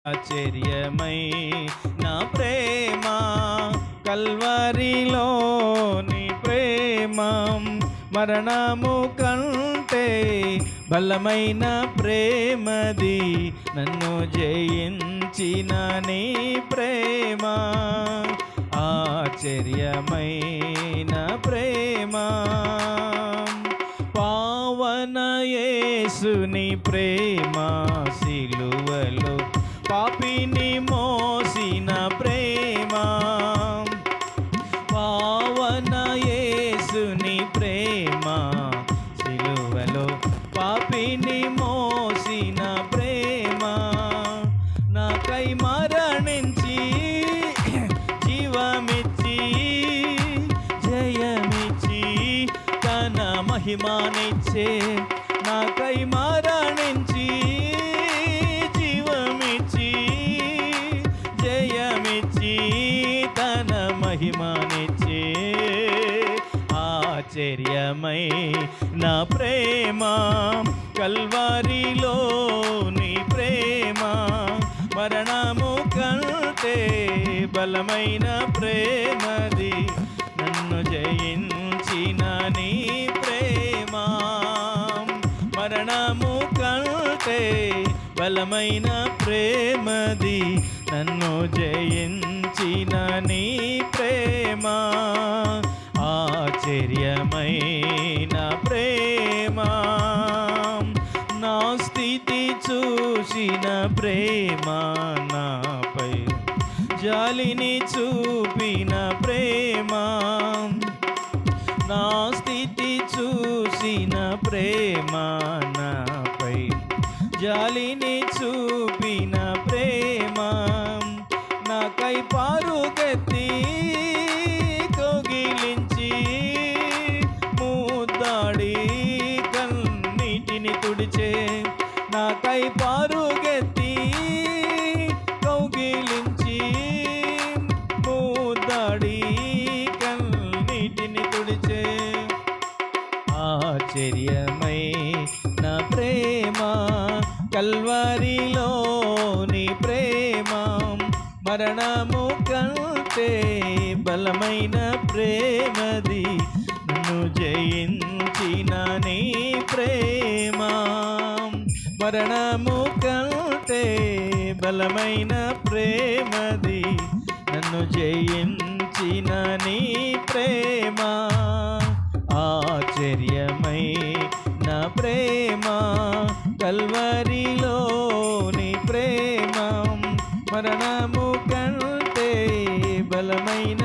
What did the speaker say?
ఆశ్చర్యమై నా ప్రేమ కల్వరిలోని ప్రేమ మరణము కంటే బలమైన ప్రేమది నన్ను జయించిన నీ ప్రేమ ఆశ్చర్యమైన ప్రేమ పావన యేసుని ప్రేమ సిలువలో పాపిని మోసిన ప్రేమ పావన యేసుని ప్రేమ సిలువలో పాపిని మోసిన ప్రేమ నాకై మరణించి జీవమిచ్చి జయమిచ్చి తన మహిమానిచ్చే నాకై మరణించి జీవమిచ్చి జయమిచ్చి తన మహిమానిచ్చే ఆశ్చర్యమై నా ప్రేమ కల్వరిలో నీ ప్రేమ మరణము కంటే బలమైన ప్రేమది నన్ను జయించిన నీ ప్రేమ మరణము కంటే బలమైన ప్రేమది నన్ను జయించిన నీ ప్రేమ ఆశ్చర్యమైన ప్రేమ నా స్థితి చూసిన ప్రేమ నాపై జాలిని చూపిన ప్రేమ నా స్థితి చూసిన ప్రేమ నాపై జాలిని చూపిన ప్రేమ నాకై పారుగెత్తి కోగిలించి ముద్దాడి కన్నీటిని తుడిచే నాకై పారుగెత్తి కౌగిలించి ముద్దాడి కన్నీటిని తుడిచే ఆశ్చర్యమై నా ప్రేమ కల్వరిలో నీ ప్రేమ మరణము కంటే బలమైన ప్రేమది నన్ను జయించిన నీ ప్రేమ మరణము కంటే బలమైన ప్రేమది నన్ను జయించిన నీ ప్రేమ ఆశ్చర్యమై నా ప్రేమ కల్వరిలో నీ ప్రేమ మరణము కంటే బలమైన